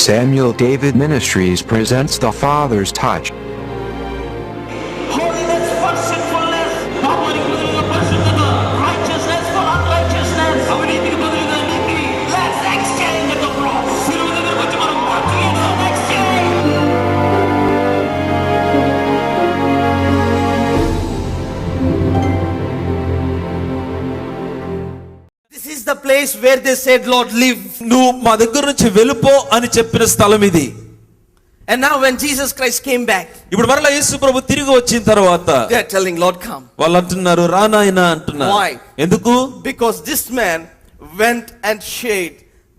Samuel David Ministries presents The Father's Touch. Holiness for sinfulness, righteousness for unrighteousness. Let's exchange at the cross. Let's exchange. This is the place where they said, Lord, live. నువ్వు మా దగ్గర నుంచి వెళ్ళిపో అని చెప్పిన స్థలం ఇది. And now when Jesus Christ came back, ఇప్పుడు మరలా యేసు ప్రభు తిరిగి వచ్చిన తర్వాత they are telling, Lord, come. వాళ్ళు అంటున్నారు, రా నాయనా అంటున్నారు. Why? ఎందుకు? Because this man went and shared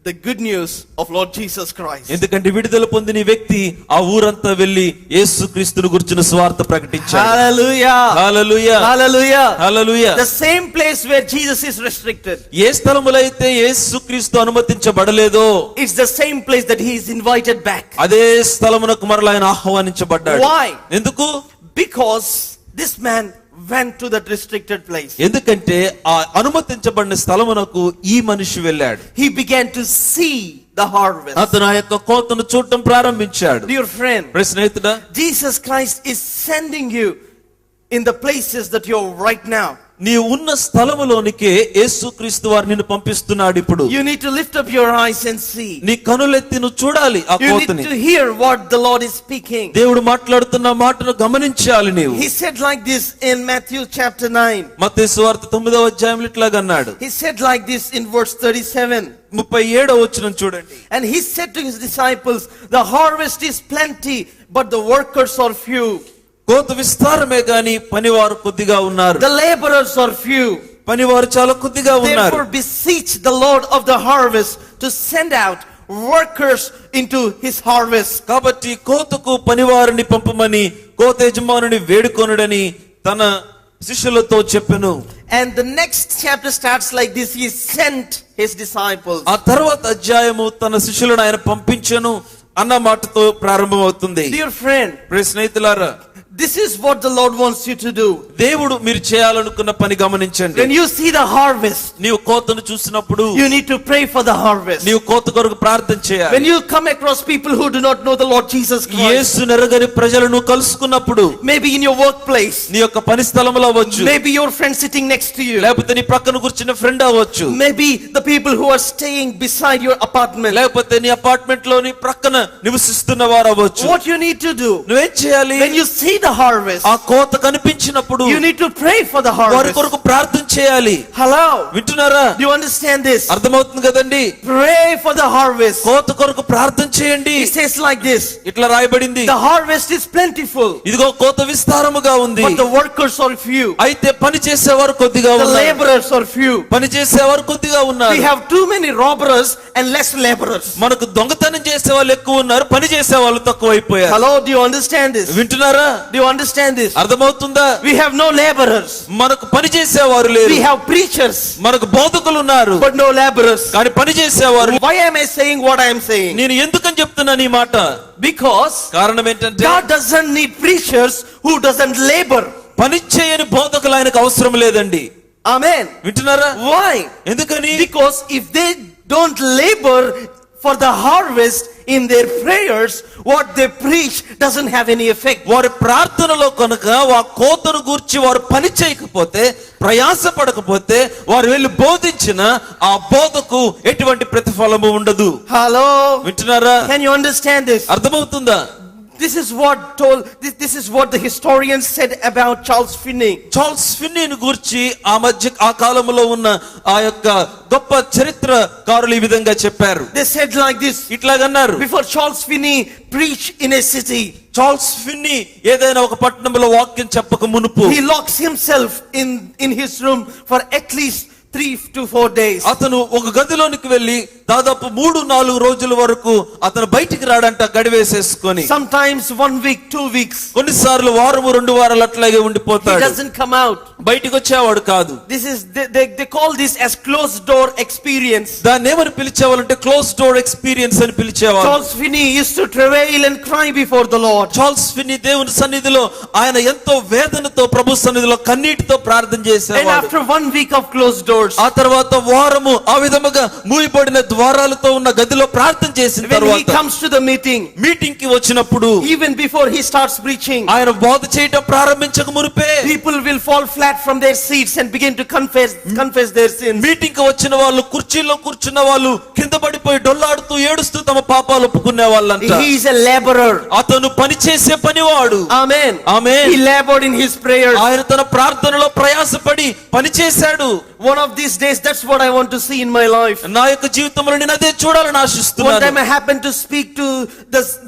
the good news of Lord Jesus Christ. ఎందుకంటే విడుదల పొందిన ఈ వ్యక్తి ఆ ఊరంతా వెళ్లి యేసుక్రీస్తును గురించిన సువార్త ప్రకటించాడు. Hallelujah. Hallelujah. Hallelujah. Hallelujah. The same place where Jesus is restricted, ఏ స్థలములో అయితే యేసుక్రీస్తు అనుమతించబడలేదో it's the same place that he is invited back. అదే స్థలమునకు మరలా ఆయన ఆహ్వానించబడ్డాడు. Why? ఎందుకు? Because this man went to that restricted place. ఎందుకంటే ఆ అనుమతించబడిన స్థలమునకు ఈ మనిషి వెళ్ళాడు. He began to see the harvest. అతను ఆ యొక్క కోతను చూడటం ప్రారంభించాడు. Dear friend, స్నేహితుడా, Jesus Christ is sending you in the places that you're right now. నీ ఉన్న స్థలములోనికే యేసుక్రీస్తు వారు నిన్ను పంపిస్తున్నాడు. ఇప్పుడు You need to lift up your eyes and see. నీ కనులెత్తి నువ్వు చూడాలి ఆ You need కోతని. to hear what the Lord is speaking. దేవుడు మాట్లాడుతున్న మాటను గమనించాలి నీవు. He said like this in Matthew chapter 9. మత్తయి సువార్త 9వ అధ్యాయంలో ఇట్లాగా అన్నాడు. He said like this in verse 37. 37వ వచనం చూడండి. And he said to his disciples, the harvest is plenty, but the workers are few. కోత విస్తారమే గాని పనివారు కొద్దిగా ఉన్నారు. The laborers are few. పనివారు చాలా కొద్దిగా ఉన్నారు. Therefore beseech the Lord of the harvest to send out workers into his harvest. కాబట్టి కోతకు పనివారిని పంపమని కోత యజమానుని వేడుకొనుడని తన శిష్యులతో చెప్పెను. And the next chapter starts like this. He sent his disciples. ఆ తర్వాత అధ్యాయము తన శిష్యులను ఆయన పంపించెను అన్న మాటతో ప్రారంభమవుతుంది. Dear friend, ప్రియ స్నేహితులారా, this is what the Lord wants you to do. దేవుడు మీరు చేయాలనుకున్న పని గమనించండి. When you see the harvest, నీవు కోతను చూసినప్పుడు you need to pray for the harvest. నీవు కోత కొరకు ప్రార్థన చేయాలి. When you come across people who do not know the Lord Jesus Christ, యేసును ఎరుగని ప్రజలను కలుసుకున్నప్పుడు, maybe in your workplace, నీ యొక్క పని స్థలంలో అవ్వచ్చు, maybe your friend sitting next to you, లేకపోతే నీ ప్రక్కన కూర్చున్న ఫ్రెండ్ అవ్వచ్చు, maybe the people who are staying beside your apartment, లేకపోతే నీ అపార్ట్మెంట్ లో నీ ప్రక్కన నివసిస్తున్న వారు అవ్వచ్చు. what you need to do, నువ్వేం చేయాలి? when you see the harvest, ఆ కోత కనిపించినప్పుడు you need to pray for the వారి harvest. కొరకు ప్రార్థన చేయాలి. Hello, వింటున్నారా? do you understand this? అర్థమవుతుంది కదండి? Pray for the harvest. కోత కొరకు ప్రార్థన చేయండి. It says like this. ఇట్లా రాయబడింది, The harvest is plentiful, ఇదిగో కోత విస్తారముగా ఉంది, but the workers are few. అయితే పని చేసేవారు కొద్దిగా The ఉన్నారు. laborers are few. పని చేసేవారు కొద్దిగా ఉన్నారు. We have too many robbers and less laborers. మనకు దొంగతనం చేసే వాళ్ళు ఎక్కువ ఉన్నారు, పని చేసే వాళ్ళు తక్కువ అయిపోయారు. Hello, do you understand this? వింటున్నారా? Do you understand this? అర్థమవుతుందా? We have no laborers. మనకు పని చేసేవారు లేరు. We have preachers, మనకు బోధకులు ఉన్నారు, but no laborers. కానీ పని చేసేవారు. Why am I saying what I am saying? నేను ఎందుకని చెప్తున్నాను ఈ మాట? Because కారణం ఏంటంటే God doesn't need preachers who doesn't labor. పని చేయని బోధకులు ఆయనకు అవసరం లేదండి. Amen. వింటున్నారా? Why? ఎందుకని? Because if they don't labor for the harvest in their prayers, what they preach doesn't have any effect. వారి ప్రార్థనలో కనుక ఆ కోతను గూర్చి వారు పని చేయకపోతే, ప్రయాస పడకపోతే, వారు వెళ్ళి బోధించిన ఆ బోధకు ఎటువంటి ప్రతిఫలము ఉండదు. Hello, వింటున్నారా? can you understand this? అర్థమవుతుందా? This is what the historians said about Charles Finney. Charles ఫిన్నీని గూర్చి ఆ కాలంలో ఉన్న ఆ యొక్క గొప్ప చరిత్రకారులు ఈ విధంగా చెప్పారు. They said like this. ఇట్లాగన్నారు, Before Charles Finney preached in a city, Charles Finny ఏదైనా ఒక పట్టణంలో వాక్యం చెప్పక మునుపు he locks himself in his room for at least 3 to 4 days. అతను ఒక గదిలోనికి వెళ్ళి దాదాపు 3-4 రోజుల వరకు అతను బయటికి రాడంట గడివేసేసుకొని. Sometimes 1 week, 2 weeks. కొన్నిసార్లు వారము 2 వారాలు అట్లాగే He ఉండిపోతాడు. doesn't come out. బయటికి వచ్చేవాడు కాదు. This is they call this as closed door experience. దాన్ని ఏమని పిలిచేవాళ్ళంటే క్లోజ్ డోర్ ఎక్స్పీరియన్స్ అని పిలిచేవారు. Charles Finney used to travail and cry before the Lord. Charles Finny దేవుని సన్నిధిలో ఆయన ఎంతో వేదనతో ప్రభు సన్నిధిలో కన్నీటితో ప్రార్థన And చేసేవాడు. after 1 week of closed doors, ఆ తర్వాత వారము ఆ విధముగా మూయబడిన ద్వారాలతో ఉన్న గదిలో ప్రార్థన చేసిన when he తర్వాత comes to the meeting, meeting కి వచ్చినప్పుడు even before he starts preaching, ఆయన బోధ చేయటం ప్రారంభించక మునిపే people will fall flat from their seats and begin to confess their sins. Meeting కి వచ్చిన వాళ్ళు కుర్చీలో కూర్చున్న వాళ్ళు కింద పడిపోయి డొల్లాడుతూ ఏడుస్తూ తమ పాపాలు ఒప్పుకునే వాళ్ళంట. He is a laborer. అతను పని చేసే పనివాడు. Amen. Amen. He labored in his prayers. ఆయన తన ప్రార్థనలో ప్రయాసపడి పని చేశాడు. One of these days, that's what I want to see in my life. నా యొక్క జీవితంలో నేను అదే చూడాలని One ఆశిస్తున్నాను. time I happened to speak to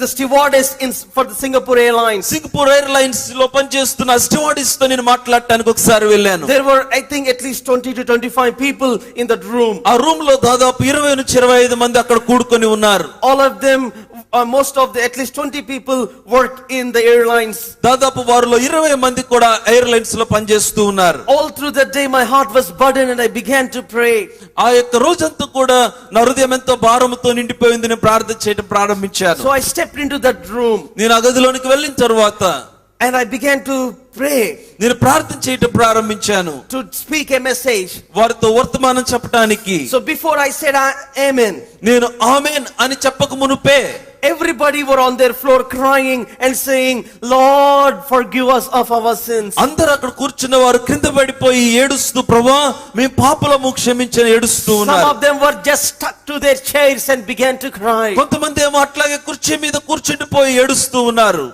the stewardess for the Singapore Airlines. Singapore airlines లో పనిచేస్తున్న స్టూవర్డెస్ తో నేను మాట్లాడటానికి ఒకసారి వెళ్ళాను. There were, I think, at least 20 to 25 people in that room. ఆ రూమ్ లో దాదాపు 20 నుంచి 25 మంది అక్కడ కూడుకొని ఉన్నారు. All of them, most of the, at least 20 people work in the airlines. దాదాపు వారిలో 20 మంది కూడా ఎయిర్లైన్స్ లో పనిచేస్తూ ఉన్నారు. All through that day my heart was burdened and I began to pray. ఆ యొక్క రోజంతా కూడా నా హృదయం ఎంతో భారముతో నిండిపోయింది. నేను ప్రార్థన చేయడం ప్రారంభించాను. So I stepped into that room నేను ఆ గదిలోనికి వెళ్ళిన తర్వాత and I began to pray, నేను ప్రార్థన చేయడం ప్రారంభించాను. to speak a message. వారితో వర్తమానం చెప్పడానికి. So before I said amen, నేను ఆమేన్ అని చెప్పక మునుపే everybody were on their floor crying and saying, Lord, forgive us of our sins. అందరూ అక్కడ కూర్చున్న వారు కింద పడిపోయి ఏడుస్తూ, ప్రభువా మేము పాపలము క్షమించని ఏడుస్తూ Some ఉన్నారు. of them were just stuck to their chairs and began to cry. కొంతమంది ఏమో అట్లాగే కుర్చీ మీద కూర్చుండిపోయి ఏడుస్తూ ఉన్నారు.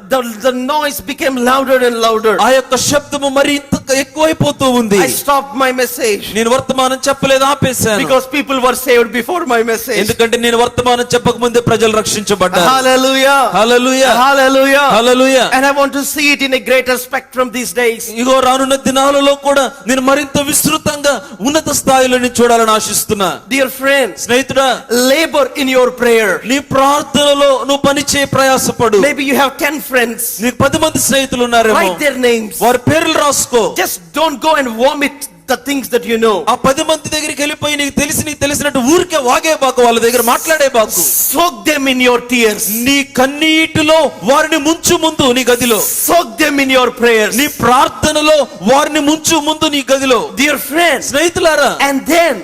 The noise became louder and louder. ఆ యొక్క శబ్దము మరి ఇంత ఎక్కువైపోతూ ఉంది. I stopped my message నేను వర్తమానం చెప్పలేదు, ఆపేశాను. because people were saved before my message. ఎందుకంటే నేను వర్తమానం చెప్పక ముందే ప్రజలు రక్షించబడ్డారు. Hallelujah. Hallelujah. Hallelujah. Hallelujah. And I want to see it in a greater spectrum these days. ఇగో రానున్న దినాలలో కూడా నేను మరింత విస్తృతంగా ఉన్నత స్థాయిలో నేను చూడాలని ఆశిస్తున్నా. Dear friends, స్నేహితుడా, labor in your prayer. నీ ప్రార్థనలో నువ్వు పని చేయ ప్రయాసపడు. Maybe you have 10 friends. నీకు 10 మంది స్నేహితులు ఉన్నారేమో. Write their names. వారి పేర్లు రాసుకో. Just don't go and vomit the things that you know. ఆ 10 మంది దగ్గరికి వెళ్ళిపోయి నీకు తెలిసినట్టు ఊరికే వాగే బాకు, వాళ్ళ దగ్గర మాట్లాడే బాకు. Soak them in your tears. నీ కన్నీటిలో వారిని ముంచు ముందు నీ గదిలో. Soak them in your prayers. నీ ప్రార్థనలో వారిని ముంచు ముందు నీ గదిలో. Dear friends, స్నేహితులారా, and then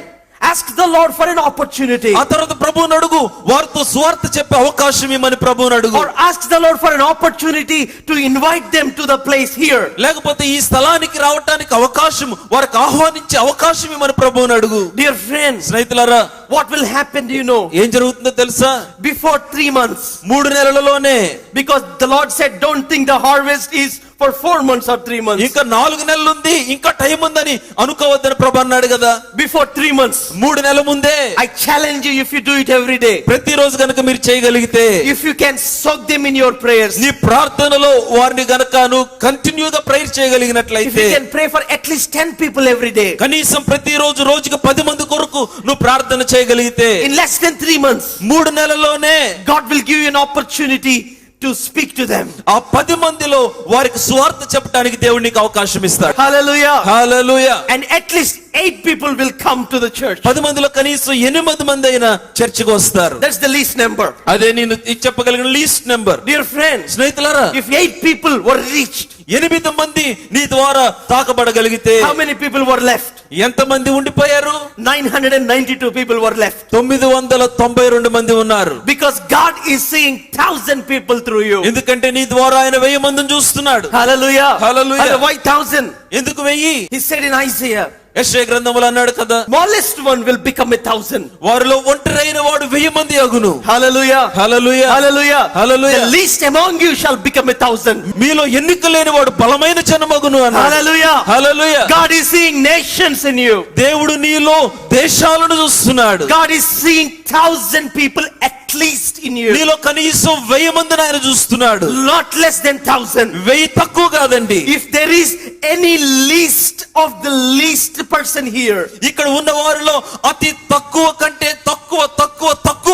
ask the Lord for an opportunity. ఆ తర్వాత ప్రభువుని అడుగు, వారితో సువార్త చెప్పే అవకాశం ఇమ్మని ప్రభువుని అడుగు. Or ask the Lord for an opportunity to invite them to the place here. లేకపోతే ఈ స్థలానికి రావడానికి అవకాశం, వారికి ఆహ్వానించే అవకాశం ఇమ్మని ప్రభువుని అడుగు. Dear friends, స్నేహితులారా, what will happen, do you know? ఏం జరుగుతుందో తెలుసా? Before 3 months, 3 నెలలలోనే, because the Lord said, don't think the harvest is for 4 months or 3 months. ఇంకా 4 నెలలు ఉంది, ఇంకా టైం ఉందని అనుకోవద్దని ప్రభు అన్నాడు కదా. Before 3 months, 3 నెలల ముందే I challenge you, if you do it every day, ప్రతిరోజు గనుక మీరు చేయగలిగితే, if you can soak them in your prayers, నీ ప్రార్థనలో వారిని గనుక నువ్వు కంటిన్యూగా prayer if చేయగలిగినట్లయితే, you can pray for at least 10 people every day, కనీసం ప్రతిరోజు రోజుకి 10 మంది కొరకు నువ్వు ప్రార్థన చేయగలిగితే, in less than 3 months, 3 నెలల్లోనే God will give you an opportunity to speak to them. ఆ 10 మందిలో వారికి సువార్త చెప్పడానికి దేవుడు నీకు అవకాశం ఇస్తాడు. Hallelujah. Hallelujah. And at least 8 people will come to the church. 10 మందిలో కనీసం 8 మంది అయినా చర్చికి వస్తారు. That's the least number. అదే నేను చెప్పగలిగిన లీస్ట్ నెంబర్. Dear friends, స్నేహితులారా, if 8 people were reached, 8 మంది నీ ద్వారా తాకబడగలిగితే, how many people were left? ఎంత మంది ఉండిపోయారు? 992 people were left. 992 మంది ఉన్నారు. Because God is seeing 1,000 people through you. ఎందుకంటే నీ ద్వారా ఆయన 1000 మందిని చూస్తున్నాడు. Hallelujah. Hallelujah. And why 1,000? ఎందుకు 1000? He said in Isaiah, యెషయా గ్రంథములో అన్నాడు కదా, smallest one will become 1,000. వారిలో ఒంటరైన వాడు 1000 మంది అగును. Hallelujah. Hallelujah. Hallelujah. Hallelujah. The least among you shall become 1,000. మీలో ఎన్నిక లేని వాడు బలమైన జనమగును అన్నాడు. Hallelujah. Hallelujah. God is seeing nations in you. దేవుడు నీలో దేశాలను చూస్తున్నాడు. God is seeing 1,000 people at least in you. నీలో కనీసం 1000 మందిని ఆయన చూస్తున్నాడు. Not less than 1,000. 1000 తక్కువ కాదండి. If there is any least of the least person here, ఇక్కడ ఉన్న వారిలో అతి తక్కువ కంటే తక్కువ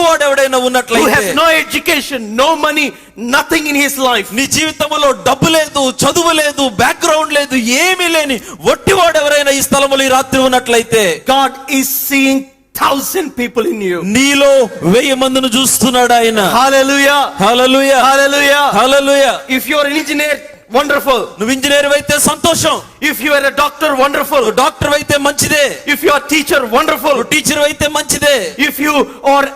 వాడు ఎవడైనా who ఉన్నట్లయితే, has no education, no money, nothing in his life, నీ జీవితంలో డబ్బు లేదు, చదువు లేదు, బ్యాక్గ్రౌండ్ లేదు, ఏమీ లేని వట్టివాడు ఎవరైనా ఈ స్థలములో ఈ రాత్రి ఉన్నట్లయితే, God is seeing 1,000 people in you. నీలో 1000 మందిని చూస్తున్నాడు ఆయన. Hallelujah. Hallelujah. Hallelujah. Hallelujah. If you are an engineer, wonderful. నువ్వు ఇంజనీర్ అయితే సంతోషం. If you are a doctor, wonderful. Doctor అయితే మంచిదే. If you are a teacher, wonderful. Teacher అయితే మంచిదే. If you are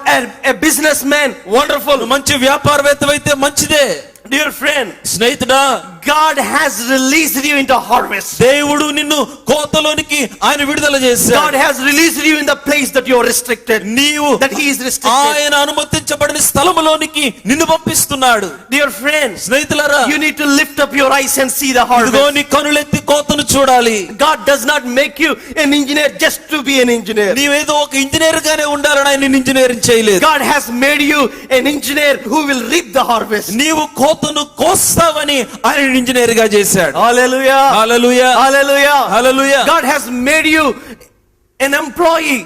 a businessman, wonderful. మంచి వ్యాపారవేత్త అయితే మంచిదే. Dear friend, స్నేహితుడా, God has released you into harvest. దేవుడు నిన్ను కోతలోనికి ఆయన విడుదల చేశాడు. God has released you in the place that you are restricted. నీవు That he is restricted. ఆయన అనుమతించబడిన స్థలములోనికి నిన్ను పంపిస్తున్నాడు. Dear friends, స్నేహితులారా, you need to lift up your eyes and see the ఇదిగో harvest. నీ కనులెత్తి కోతను చూడాలి. God does not make you an engineer just to be an engineer. నీవేదో ఒక ఇంజనీర్ గానే ఉండాలని ఆయన నిన్ను ఇంజనీరింగ్ చేయలేదు. God has made you an engineer who will reap the harvest. నీవు కోతను కోస్తావని ఆయన ఇంజనీర్ గా చేశాడు. Hallelujah. Hallelujah, Hallelujah. Hallelujah. God has made you an employee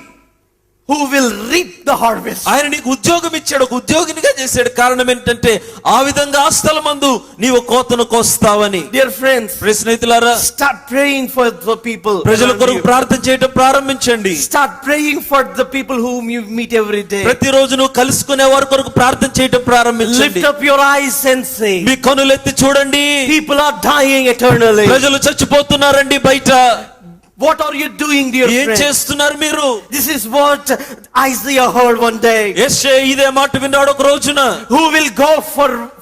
who will reap the harvest. ఆయన నీకు ఉద్యోగం ఇచ్చాడు, ఒక ఉద్యోగినిగా చేశాడు. కారణం ఏంటంటే ఆ విధంగా ఆ స్థలమందు నీవు కోతను కోస్తావని. Dear friends, స్నేహితులారా, start praying for the people. ప్రజల కొరకు ప్రార్థన చేయడం ప్రారంభించండి. Start praying for the people whom you meet every day. ప్రతిరోజు నువ్వు కలుసుకునే వారి కొరకు ప్రార్థన చేయడం ప్రారంభించండి. Lift up your eyes and say, మీ కనులెత్తి చూడండి. people are dying eternally. ప్రజలు చచ్చిపోతున్నారండి బయట. What are you doing, dear ఏం friend? చేస్తున్నారు మీరు? This is what Isaiah heard one day. యెషయా ఇదే మాట విన్నాడు ఒక రోజున. Who will go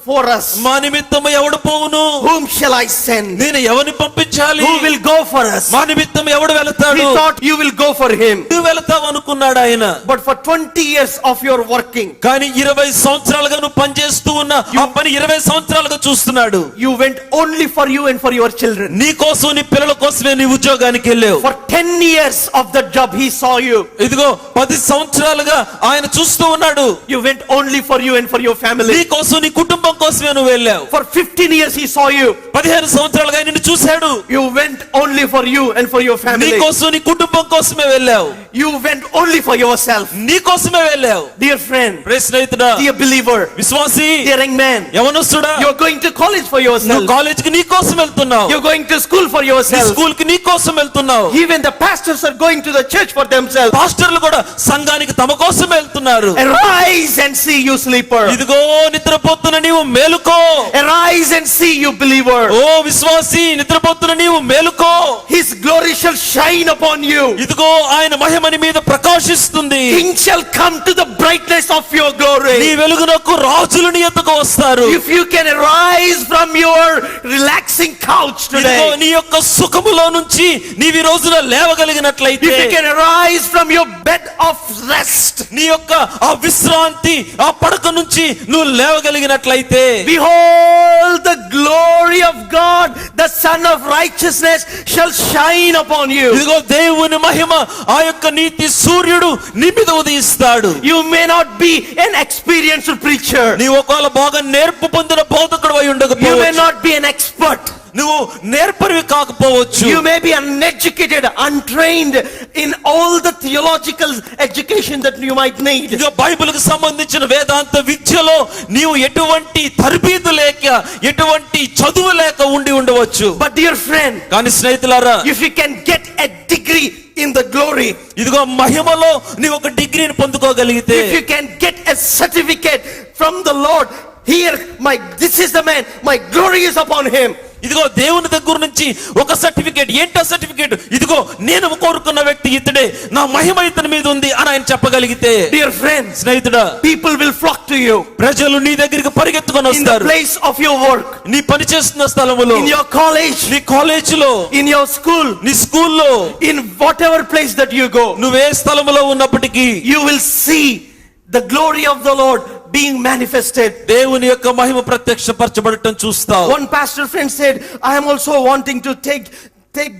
for us? మా నిమిత్తము ఎవడు పోవును? Whom shall I send? నేను ఎవరిని పంపించాలి? Who will go for us? మా నిమిత్తం ఎవడు వెళతాడు? He thought you will go for him. నువ్వు వెళతావు అనుకున్నాడు ఆయన. But for 20 years of your working, కానీ 20 సంవత్సరాలుగా నువ్వు పనిచేస్తూ ఉన్న ఆ పని 20 సంవత్సరాలుగా చూస్తున్నాడు. you went only for you and for your children. నీ కోసం నీ పిల్లల కోసమే నీ ఉద్యోగానికి వెళ్ళావు. For 10 years of that job he saw you. ఇదిగో 10 సంవత్సరాలుగా ఆయన చూస్తూ ఉన్నాడు. You went only for you and for your నీ family. కోసం నీ కుటుంబం కోసమే నువ్వు వెళ్ళావు. For 15 years he saw you. 15 సంవత్సరాలుగా ఆయన నిన్ను చూశాడు. You went only for you and for your నీ family. కోసం నీ కుటుంబం కోసమే వెళ్ళావు. You went only for yourself. నీ కోసమే వెళ్ళావు. Dear friend, ప్రియ స్నేహితుడా, dear believer, విశ్వాసి, dear young man, యవనస్తుడా, you're going to college for yourself. నువ్వు కాలేజీకి నీ కోసం వెళ్తున్నావు. You're going to school for నీ yourself. స్కూల్ కి నీ కోసం వెళ్తున్నావు. Even the pastors are going to the church for themselves. పాస్టర్లు కూడా సంఘానికి తమ కోసం వెళ్తున్నారు. Arise and see, you sleeper. ఇదిగో నిద్రపోతున్న నీవు మేలుకో. Arise and see, you believer. ఓ విశ్వాసి, నిద్రపోతున్న నీవు మేలుకో. His glory shall shine upon you. ఇదిగో ఆయన మహిమ నీ మీద ప్రకాశిస్తుంది. Kings shall come to the brightness of your glory. నీ వెలుగునకు రాజులు నీ ఎద్దకు వస్తారు. If you can arise from your relaxing couch ఇదిగో today, నీ యొక్క సుఖములో నుంచి నీవు ఈ రోజున లేవగలిగినట్లయితే, if you can arise from your bed of rest, నీ యొక్క ఆ విశ్రాంతి ఆ పడక నుంచి నువ్వు లేవగలిగినట్లయితే, behold, the glory of God, the Son of righteousness shall shine upon you. ఇదిగో దేవుని మహిమ ఆ యొక్క నీతి సూర్యుడు నీ మీద ఉదయిస్తాడు. You may not be an experienced preacher. నీ ఒకవేళ బాగా నేర్పు పొందిన బోధకుడు అయి You may ఉండకపోవచ్చు. not be an expert. నువ్వు నేర్పరివి కాకపోవచ్చు. You may be uneducated, untrained in all the theological education that you might need. ఇదిగో బైబిల్కి సంబంధించిన వేదాంత విద్యలో నీవు ఎటువంటి తరబీదు లేక ఎటువంటి చదువు లేక ఉండి ఉండవచ్చు. But dear friend, కానీ స్నేహితులారా, if you can get a degree in the glory, ఇదిగో మహిమలో నీవు ఒక డిగ్రీని పొందుకోగలిగితే, if you can get a certificate from the Lord, here this is the man, my glory is upon him. ఇదిగో దేవుని దగ్గర నుంచి ఒక సర్టిఫికేట్. ఏంటో సర్టిఫికేట్? ఇదిగో నేను కోరుకున్న వ్యక్తి ఇతడే, నా మహిమ ఇతని మీద ఉంది అని ఆయన చెప్పగలిగితే, Dear friends, స్నేహితుడా, people will flock to you ప్రజలు నీ దగ్గరికి పరిగెత్తుకొని in the వస్తారు. place of your work, నీ పని చేస్తున్న స్థలములో, in your college, నీ కాలేజీలో, in your school, నీ స్కూల్లో, in whatever place that you go. నువ్వే స్థలములో ఉన్నప్పటికీ You will see the glory of the Lord being manifested. దేవుని యొక్క మహిమ ప్రత్యక్షపరచబడటం చూస్తావు. One pastor friend said, I am also wanting to take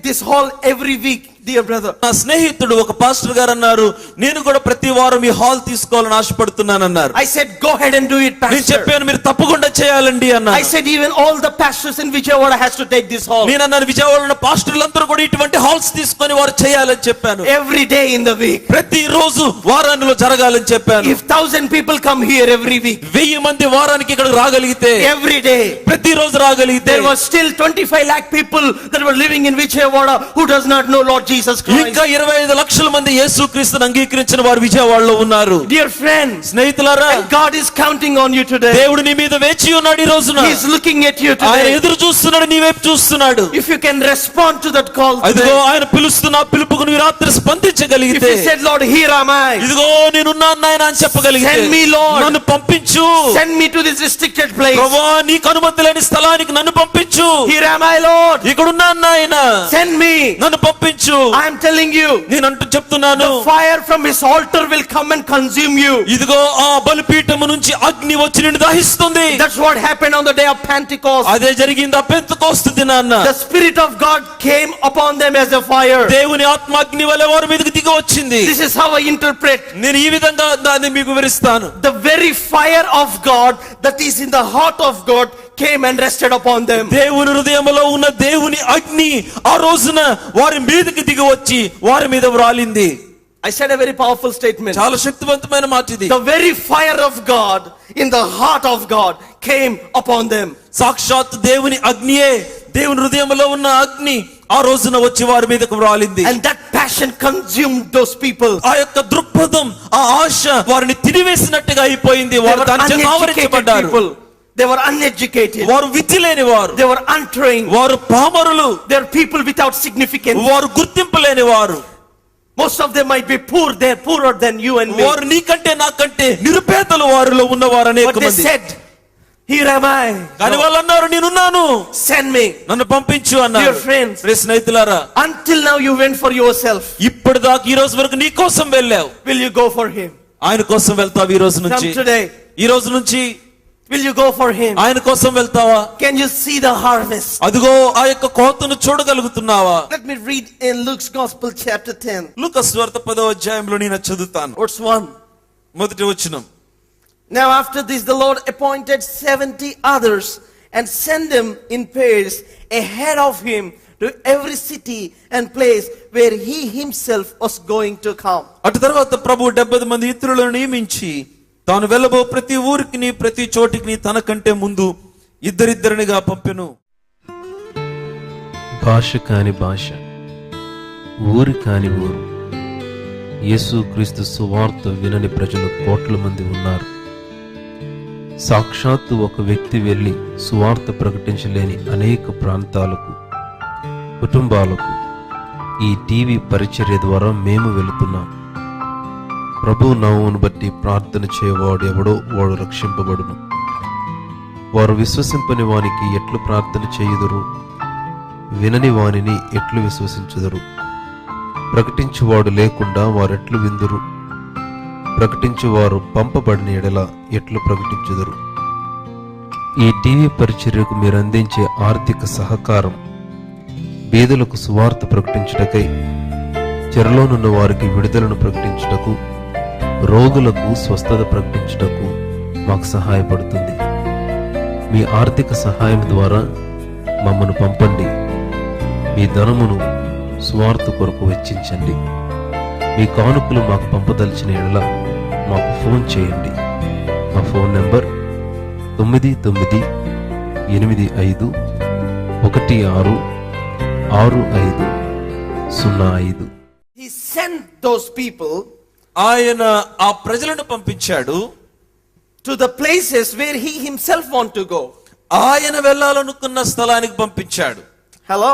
this hall every week, dear brother. నా స్నేహితుడు ఒక pastor గారు అన్నారు, నేను కూడా ప్రతి వారం ఈ హాల్ తీసుకోవాలని ఆశపడుతున్నాను అన్నారు. I said, go ahead and do it, నేను pastor. చెప్పాను, మీరు తప్పకుండా చేయాలండి I అన్నారు. said, even all the pastors in Vijayawada has to take this hall నేను అన్నాను, విజయవాడలో ఉన్న పాస్టర్లందరూ కూడా ఇటువంటి హాల్స్ తీసుకొని వారు చేయాలని చెప్పాను. every day in the week. ప్రతి రోజు వారానిలో జరగాలని చెప్పాను. If 1,000 people come here every week, 1000 మంది వారానికి ఇక్కడ రాగలిగితే, every day, ప్రతి రోజు రాగలిగితే, there was still 25 lakh people that were living in Vijayawada who does not know Lord Jesus Jesus Christ. ఇంకా 25 లక్షల మంది యేసుక్రీస్తుని అంగీకరించిన వారు విజయవాడలో ఉన్నారు. Dear friends, స్నేహితులారా, and God is counting on you today. దేవుడు నీ మీద వేచి ఉన్నాడు ఈ రోజున. He is looking at you ఆయన today. ఎదురు చూస్తున్నాడు, నీ వైపు చూస్తున్నాడు. If you can respond to that call అదిగో today. ఆయన పిలుస్తున్న ఆ పిలుపుకు నువ్వు రాత్రి If స్పందించగలిగితే, you said, Lord, here am I. ఇదిగో నేనున్నాను నాయనా అని చెప్పగలిగితే, Send me, Lord. నన్ను పంపించు. Send me to this restricted place. ప్రభువా, నీకు అనుమతి లేని స్థలానికి నన్ను పంపించు. Here am I, Lord. ఇక్కడున్నాను నాయనా, Send me. నన్ను పంపించు. I am telling you, నేను అంటూ చెప్తున్నాను, the fire from his altar will come and consume you. ఇదిగో ఆ బలిపీఠము నుంచి అగ్ని వచ్చి నిన్ను దహిస్తుంది. That's what happened on the day of Pentecost. అదే జరిగింది ఆ పెంతెకోస్తు దినాన. The Spirit of God came upon them as a fire. దేవుని ఆత్మ అగ్ని వలె వారి మీదకి దిగి వచ్చింది. This is how I interpret. నేను ఈ విధంగా దాన్ని మీకు వివరిస్తాను. The very fire of God that is in the heart of God came and rested upon them. దేవుని హృదయములో ఉన్న దేవుని అగ్ని ఆ రోజున వారి మీదకి దిగి వచ్చి వారి మీద వ్రాలింది. I said a very powerful statement. చాలా శక్తివంతమైన మాట ఇది. The very fire of God in the heart of God came upon them. సాక్షాత్ దేవుని అగ్నియే, దేవుని హృదయంలో ఉన్న అగ్ని ఆ రోజున వచ్చి వారి మీదకు వ్రాలింది. And that passion consumed those people. ఆ యొక్క దృక్పథం, ఆ ఆశ వారిని తినివేసినట్టుగా అయిపోయింది. They వారు were దాని చేత uneducated ఆవరించబడ్డారు. people. They were uneducated. వారు విద్య లేని వారు, They were untrained. వారు పామరులు, They are people without significance. వారు గుర్తింపు లేని వారు. Most of them might be poor. They are poorer than you and me. వారు నీకంటే నాకంటే నిరుపేదలు వారిలో ఉన్నవారు అనేక But they మంది. said, here am I. కానీ వాళ్ళు అన్నారు, నేనున్నాను, Send me. నన్ను పంపించు అన్నారు. Dear friends, ప్రియ స్నేహితులారా, until now you went for yourself. ఇప్పటిదాకా ఈ రోజు వరకు నీ కోసం వెళ్ళావు. Will you go for him? ఆయన కోసం వెళ్తావు ఈ రోజు From నుంచి. today, ఈ రోజు నుంచి will you go for him? ఆయన కోసం వెళ్తావా? Can you see the harvest? అదిగో ఆ యొక్క కోతను చూడగలుగుతున్నావా? Let me read in Luke's Gospel chapter 10. లూకా సువార్త 10వ అధ్యాయంలో నేను చదువుతాను. Verse 1. మొదటి వచనం. Now after this the Lord appointed 70 others and sent them in pairs ahead of him to every city and place where he himself was going to come. అటు తర్వాత ప్రభు 70 మంది ఇతరులను నియమించి తాను వెళ్ళబో ప్రతి ఊరికి ప్రతి చోటికి తనకంటే ముందు ఇద్దరిద్దరినిగా పంపెను. భాష కాని భాష, ఊరి కాని ఊరు, యేసుక్రీస్తు సువార్త వినని ప్రజలు కోట్ల మంది ఉన్నారు. సాక్షాత్తు ఒక వ్యక్తి వెళ్ళి సువార్త ప్రకటించలేని అనేక ప్రాంతాలకు, కుటుంబాలకు ఈ టీవీ పరిచర్య ద్వారా మేము వెళుతున్నాం. ప్రభు నామమును బట్టి ప్రార్థన చేయవాడు ఎవడో వాడు రక్షింపబడును. వారు విశ్వసింపని వానికి ఎట్లు ప్రార్థన చేయుదురు? వినని వానిని ఎట్లు విశ్వసించుదురు? ప్రకటించువాడు లేకుండా వారెట్లు విందురు? ప్రకటించువారు పంపబడిన ఎడల ఎట్లు ప్రకటించుదురు? ఈ టీవీ పరిచర్యకు మీరు అందించే ఆర్థిక సహకారం బీదలకు సువార్త ప్రకటించుటకై, చెరలోనున్న వారికి విడుదలను ప్రకటించుటకు, రోగులకు స్వస్థత ప్రకటించుటకు మాకు సహాయపడుతుంది. మీ ఆర్థిక సహాయం ద్వారా మమ్మను పంపండి. మీ ధనమును సువార్త కొరకు వెచ్చించండి. మీ కానుకలు మాకు పంపదలిచిన ఎడల మాకు ఫోన్ చేయండి. మా phone number 9985166505. He sent those people ఆయన ఆ ప్రజలను పంపించాడు to the places where he himself want to go. ఆయన వెళ్ళాలనుకున్న స్థలానికి పంపించాడు. Hello?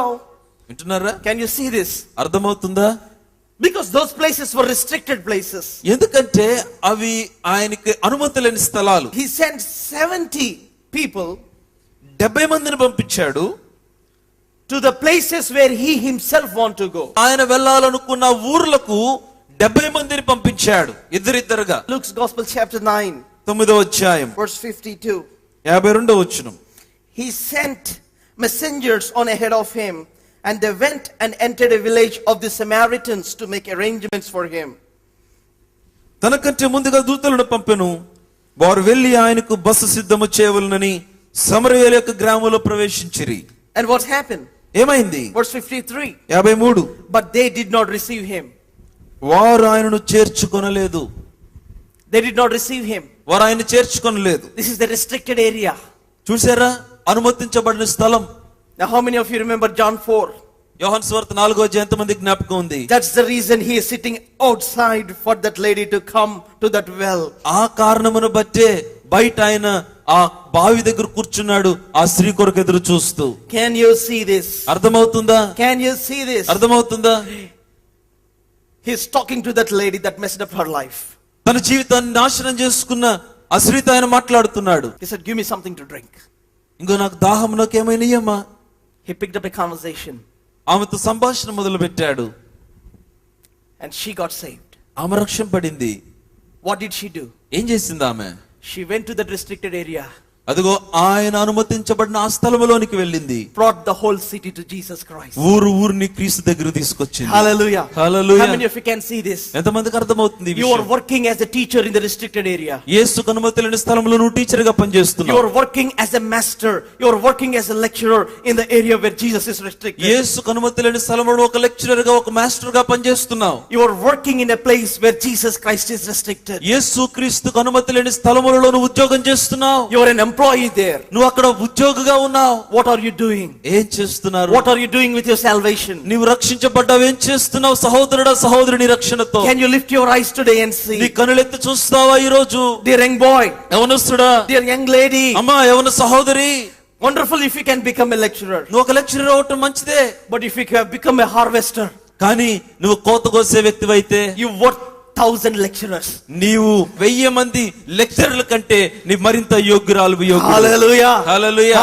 వింటున్నారా? Can you see this? అర్థమవుతుందా? Because those places were restricted places. ఎందుకంటే అవి ఆయనకి అనుమతి లేని స్థలాలు. He sent 70 people 70 మందిని పంపించాడు to the places where he himself want to go. ఆయన వెళ్ళాలనుకున్న ఊర్లకు 70 మందిని పంపించాడు ఇద్దరిద్దరుగా. Luke's Gospel chapter 9 9వ అధ్యాయం verse 52. 52వ వచనం. He sent messengers on ahead of him, and they went and entered a village of the Samaritans to make arrangements for him. తనకంటే ముందుగా దూతలను పంపెను. వారు వెళ్ళి ఆయనకు బస సిద్ధము చేయవలనని సమరయేల యొక్క గ్రామంలో ప్రవేశించిరి. And what happened? ఏమైంది? Verse 53. 53. But they did not receive him. వారు ఆయనను చేర్చుకొనలేదు. They did not receive him. వారు ఆయన చేర్చుకొనలేదు. This is the restricted area. చూసారా? అనుమతించబడిన స్థలం. Now how many of you remember John 4? యోహాను సువార్త 4వ అధ్యాయం ఎంతమంది జ్ఞాపకం ఉంది? That's the reason he is sitting outside for that lady to come to that well. ఆ కారణమును బట్టే బయట ఆయన ఆ బావి దగ్గర కూర్చున్నాడు, ఆ స్త్రీ కొరకు ఎదురు చూస్తూ. Can you see this? అర్థమవుతుందా? Can you see this? అర్థమవుతుందా? He's talking to that lady that messed up her life. తన జీవితాన్ని నాశనం చేసుకున్న ఆ స్త్రీతో ఆయన మాట్లాడుతున్నాడు. He said, give me something to drink. ఇంకో నాకు దాహం, నాకు ఏమైనా ఇయ్యమ్మా. He picked up a conversation ఆమెతో సంభాషణ మొదలు పెట్టాడు. and she got saved. ఆమె రక్షణ పడింది. What did she do? ఏం చేసింది ఆమె? She went to that restricted area, అదిగో ఆయన అనుమతించబడిన ఆ స్థలములోనికి వెళ్ళింది. brought the whole city to Jesus Christ. ఊరిని క్రీస్తు దగ్గర తీసుకొచ్చింది. Hallelujah. Hallelujah. How many of you can see this? ఎంతమందికి అర్థమవుతుంది ఈ You are విషయం? working as a teacher in the restricted area. యేసుకు అనుమతి లేని స్థలంలో నువ్వు టీచర్ గా You పనిచేస్తున్నావు. are working as a master. You are working as a lecturer in the area where Jesus is restricted. యేసుకు అనుమతి లేని స్థలంలో ఒక లెక్చరర్ గా, ఒక మాస్టర్ గా పనిచేస్తున్నావు. You are working in a place where Jesus Christ is restricted. యేసు క్రీస్తుకు అనుమతి లేని స్థలములలో నువ్వు ఉద్యోగం చేస్తున్నావు. You are an employee there. నువ్వు అక్కడ ఉద్యోగిగా ఉన్నావు. What are you doing? ఏం చేస్తున్నారు? What are you doing with your salvation? నీవు రక్షించబడ్డావు, ఏం చేస్తున్నావు? సహోదరుడా, సహోదరుని రక్షణతో Can you lift your eyes today and see? నీ కనులెత్తి చూస్తావా ఈ రోజు? Dear young boy, యవనస్తుడా, dear young lady, అమ్మా యవన సహోదరి, wonderful if you can become a lecturer. నువ్వు ఒక లెక్చరర్ అవటం మంచిదే. But if you have become a harvester, కానీ నువ్వు కోత కోసే వ్యక్తివైతే, you worth 1,000 lecturers. నీవు 1000 మంది లెక్చరర్ల కంటే నీ మరింత యోగ్యురాలు. Hallelujah. Hallelujah. Hallelujah.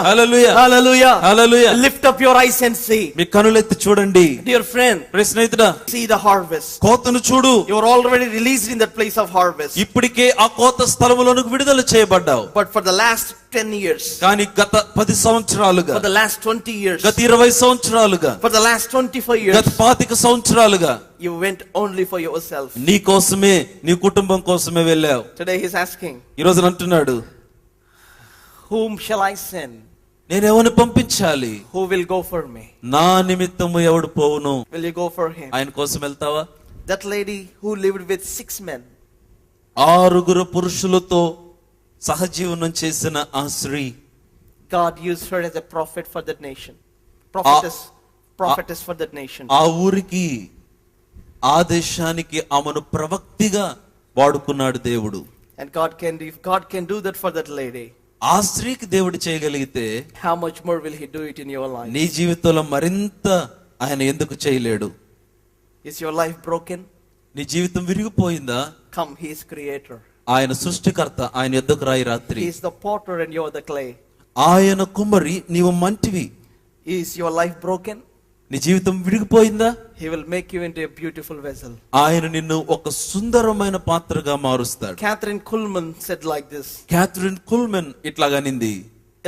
Hallelujah. Hallelujah. Hallelujah. Lift up your eyes and see. మీ కనులెత్తి చూడండి. Dear friend, స్నేహితుడా, see the harvest. కోతను చూడు. You are already released in that place of harvest. ఇప్పటికే ఆ కోత స్థలములోనికి విడుదల చేయబడ్డావు. But for the last 10 years, కానీ గత 10 సంవత్సరాలుగా, for the last 20 years, గత 20 సంవత్సరాలుగా, for the last 25 years, గత 25 సంవత్సరాలుగా you went only for yourself. నీ కోసమే, నీ కుటుంబం కోసమే వెళ్ళావు. Today he's asking, ఈ రోజు అంటున్నాడు, whom shall I send? నేను ఎవరిని పంపించాలి? Who will go for me? నా నిమిత్తము ఎవడు పోవును? Will you go for him? ఆయన కోసం వెళ్తావా? That lady who lived with 6 men, 6 పురుషులతో సహజీవనం చేసిన ఆ స్త్రీ, God used her as a prophet for that nation. Prophetess for that nation. ఆ ఊరికి, ఆ దేశానికి ఆమెను ప్రవక్తిగా వాడుకున్నాడు దేవుడు. And if God can do that for that lady, ఆ స్త్రీకి దేవుడు చేయగలిగితే how much more will he do it in your life? నీ జీవితంలో మరింత ఆయన ఎందుకు చేయలేడు? Is your life broken? నీ జీవితం విరిగిపోయిందా? Come, he is creator. ఆయన సృష్టికర్త. ఆయన యొద్దకు రాయి రాత్రి. He is the potter and you are the clay. ఆయన కుమ్మరి, నీవు మంటివి. Is your life broken? నీ జీవితం విరిగిపోయిందా? He will make you into a beautiful vessel. ఆయన నిన్ను ఒక సుందరమైన పాత్రగా మారుస్తాడు. Catherine Kuhlman said like this. Kathryn Kuhlman ఇట్లాగనింది,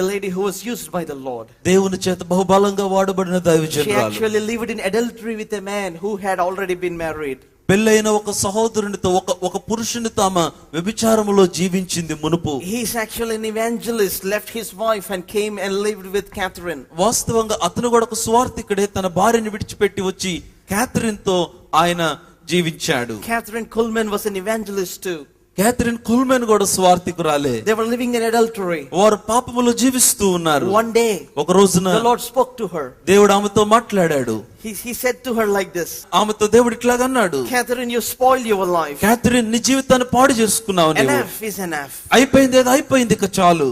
A lady who was used by the Lord. దేవుని చేత బహుబలంగా వాడబడిన She దైవజనురాలు. actually lived in adultery with a man who had already been married. పెళ్ళైన ఒక సహోదరునితో, ఒక పురుషునితో ఆమె వ్యభిచారములో జీవించింది మునుపు. He is actually an evangelist, left his wife and came and lived with Catherine. వాస్తవంగా అతను కూడా ఒక స్వార్థికుడే. తన భార్యను విడిచిపెట్టి వచ్చి క్యాథరిన్ తో ఆయన జీవించాడు. Catherine Kuhlman was an evangelist too. Kathryn Kuhlman కూడా స్వార్థికురాలే. They were living in adultery. వారు పాపములో జీవిస్తూ ఉన్నారు. One day, ఒక రోజున the Lord spoke to her. దేవుడు ఆమెతో మాట్లాడాడు. He said to her like this. ఆమెతో దేవుడు ఇట్లాగన్నాడు, Catherine, you spoiled your life. Catherine, నీ జీవితాన్ని పాడు చేసుకున్నావు నీవు. Enough is enough. అయిపోయింది, అది అయిపోయింది, ఇక చాలు.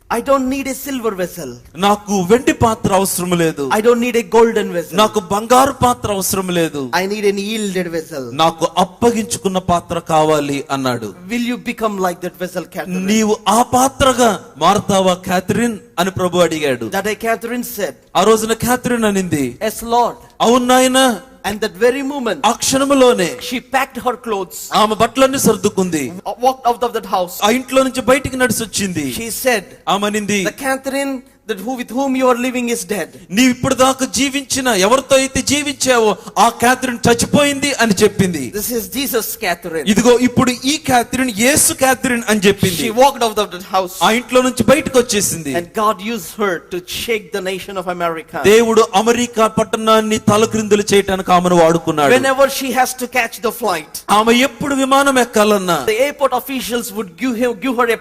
I don't need a silver vessel. నాకు వెండి పాత్ర అవసరం లేదు. I don't need a golden vessel. నాకు బంగారు పాత్ర అవసరం లేదు. I need an yielded vessel. నాకు అప్పగించుకున్న పాత్ర కావాలి అన్నాడు. Will you become like that vessel, Catherine? నీవు ఆ పాత్రగా మారతావా క్యాథరిన్ అని ప్రభు అడిగాడు. That day Catherine said, ఆ రోజున క్యాథరిన్ అనింది, yes Lord. అవును నాయనా. And that very moment, ఆ క్షణములోనే she packed her clothes, ఆమె బట్టలన్నీ సర్దుకుంది, walked out of that house. ఆ ఇంట్లో నుంచి బయటికి నడిచి వచ్చింది. She said, ఆమెనింది, the Catherine with whom you are living is dead. నీవు ఇప్పుడు దాకా జీవించిన, ఎవరితో అయితే జీవించావో ఆ క్యాథరిన్ చచ్చిపోయింది అని చెప్పింది. This is Jesus Catherine. ఇదిగో ఇప్పుడు ఈ క్యాథరిన్ యేసు క్యాథరిన్ అని చెప్పింది. She walked out of that house. ఆ ఇంట్లో నుంచి బయటకు వచ్చేసింది. And God used her to shake the nation of America. దేవుడు అమెరికా పట్టణాన్ని తలక్రిందులు చేయడానికి ఆమెను వాడుకున్నాడు. Whenever she has to catch the flight, ఆమె ఎప్పుడు విమానం ఎక్కాలన్నా the airport officials would give her a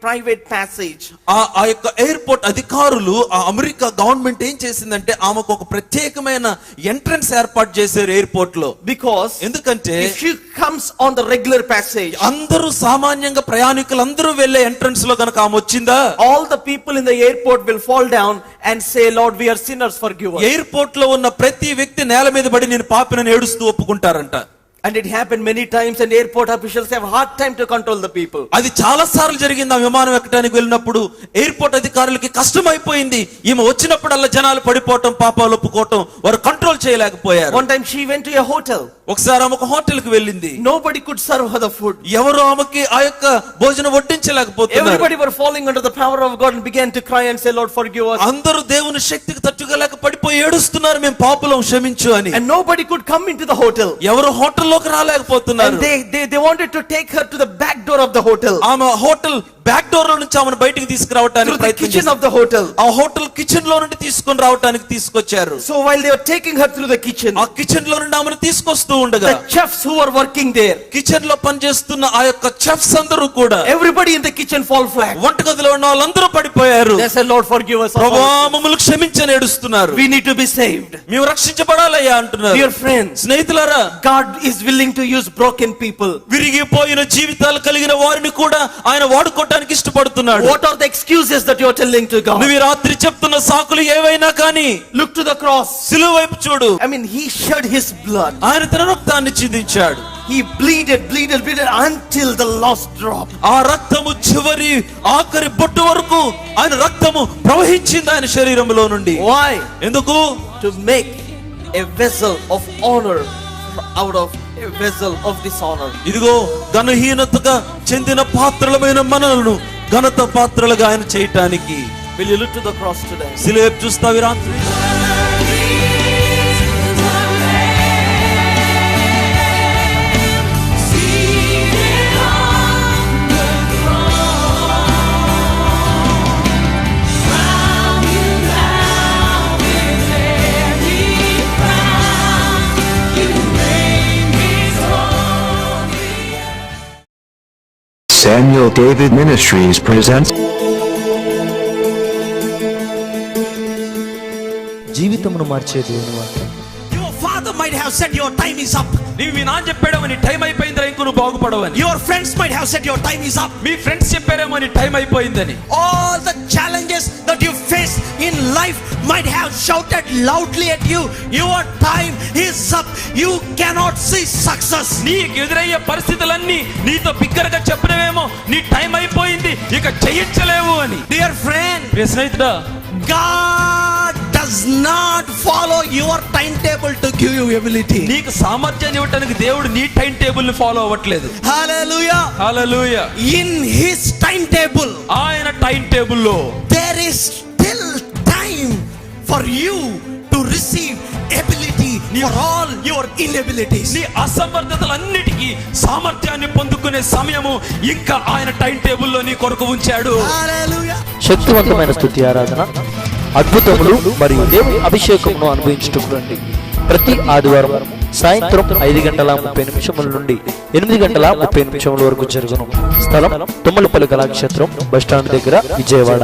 private passage. ఆ యొక్క ఎయిర్పోర్ట్ అధికారులు అధికారులు ఆ అమెరికా గవర్నమెంట్ ఏం చేసిందంటే ఆమెకు ఒక ప్రత్యేకమైన ఎంట్రన్స్ ఏర్పాటు చేశారు ఎయిర్పోర్ట్ లో. Because ఎందుకంటే if she comes on the regular passage, అందరూ సామాన్యంగా ప్రయాణికులు అందరూ వెళ్లే ఎంట్రన్స్ లో కనుక ఆమె వచ్చిందా, all the people in the airport will fall down and say, Lord, we are sinners, forgive us. Airport లో ఉన్న ప్రతి వ్యక్తి నేల మీద పడి నేను పాపినని ఏడుస్తూ ఒప్పుకుంటారంట. And it happened many times, and airport officials have hard time to control the people. అది చాలా సార్లు జరిగింది. ఆ విమానం ఎక్కడానికి వెళ్ళినప్పుడు ఎయిర్పోర్ట్ అధికారులకి కష్టం అయిపోయింది. ఈమె వచ్చినప్పుడల్లా జనాలు పడిపోవటం, పాపాలు ఒప్పుకోవటం వారు కంట్రోల్ చేయలేకపోయారు. One time she went to a hotel. ఒకసారి ఆమె ఒక హోటల్ కి వెళ్ళింది. Nobody could serve her the food. ఎవరు ఆమెకి ఆ యొక్క భోజనం వడ్డించలేకపోతున్నారు. Everybody were falling under the power of God and began to cry and say, Lord, forgive us. అందరూ దేవుని శక్తికి తట్టుకోలేక పడిపోయి ఏడుస్తున్నారు, మేము పాపులం క్షమించు అని. And nobody could come into the hotel. ఎవరు హోటల్లోకి రాలేకపోతున్నారు. And they wanted to take her to the back door of the hotel. ఆమె హోటల్ బ్యాక్ డోర్ లో నుంచి ఆమెను బయటికి తీసుకురావడానికి the kitchen of the hotel. ఆ హోటల్ కిచెన్ లో నుండి తీసుకొని రావడానికి తీసుకొచ్చారు. So while they were taking her through the kitchen, ఆ కిచెన్ లో నుండి ఆమెను తీసుకొస్తూ ఉండగా the chefs who were working there, kitchen లో పనిచేస్తున్న ఆ యొక్క చెఫ్స్ అందరూ కూడా everybody in the kitchen fall flat. వంటగదిలో ఉన్న వాళ్ళందరూ పడిపోయారు. They said, Lord, forgive us. ప్రభువా మమ్మల్ని క్షమించని ఏడుస్తున్నారు. We need to be saved. మేము రక్షించబడాలయ్యా అంటున్నారు. Dear friends, స్నేహితులారా, God is willing to use broken people. విరిగిపోయిన జీవితాలు కలిగిన వారిని కూడా ఆయన వాడుకోవడానికి ఇష్టపడుతున్నాడు. What are the excuses that you are telling to God? నువ్వు రాత్రి చెప్తున్న సాకులు ఏవైనా కానీ Look to the cross. సిలువ వైపు చూడు. I mean, he shed his blood. ఆయన తన రక్తాన్ని చిందించాడు. He bleeded until the last drop. ఆ రక్తము చివరి ఆఖరి బొట్టు వరకు ఆయన రక్తము ప్రవహించింది ఆయన శరీరంలో నుండి. Why? ఎందుకు? To make a vessel of honor out of a vessel of dishonor. ఇదిగో ఘనహీనతగా చెందిన పాత్రలమైన మనలను ఘనత పాత్రలుగా ఆయన చేయటానికి. Will you look to the cross today? సిలువ వైపు చూస్తావి రాత్రి? Samuel David Ministries presents జీవితమును మార్చే దేవుని వాక్యం. Your father might have said your time is up. నీవు మీ నాన్న చెప్పాడేమో నీ టైం అయిపోయిందిరా, ఇంకో నువ్వు బాగుపడవని. Your friends might have said your time is up. మీ ఫ్రెండ్స్ చెప్పారేమో నీ టైం అయిపోయిందని. All the challenges that you face in life might have shouted loudly at you, your time is up. You cannot see success. నీకు ఎదురయ్యే పరిస్థితులన్నీ నీతో బిగ్గరగా చెప్పినవేమో నీ టైం అయిపోయింది, ఇక జయించలేవు అని. Dear friend, ప్రియ స్నేహితుడా, God does not follow your timetable to give you ability. నీకు సామర్థ్యాన్ని ఇవ్వడానికి దేవుడు నీ టైం టేబుల్ ని ఫాలో అవ్వట్లేదు. Hallelujah. Hallelujah. In his timetable, ఆయన టైం టేబుల్ లో there is still time for you to receive ability for all your inabilities. నీ అసమర్థతలన్నిటికీ సామర్థ్యాన్ని పొందుకునే సమయము ఇంకా ఆయన టైం టేబుల్ లో నీ కొరకు ఉంచాడు. Hallelujah. శక్తివంతమైన స్తుతి ఆరాధన, అద్భుతములు మరియు దేవుని అభిషేకమును అనుభవించుటకు రండి. ప్రతి ఆదివారం సాయంత్రం 5:30 నుండి 8:30 వరకు జరుగును. స్థలం తుమ్మలపల్లి కళాక్షేత్రం, బస్టాండ్ దగ్గర, విజయవాడ.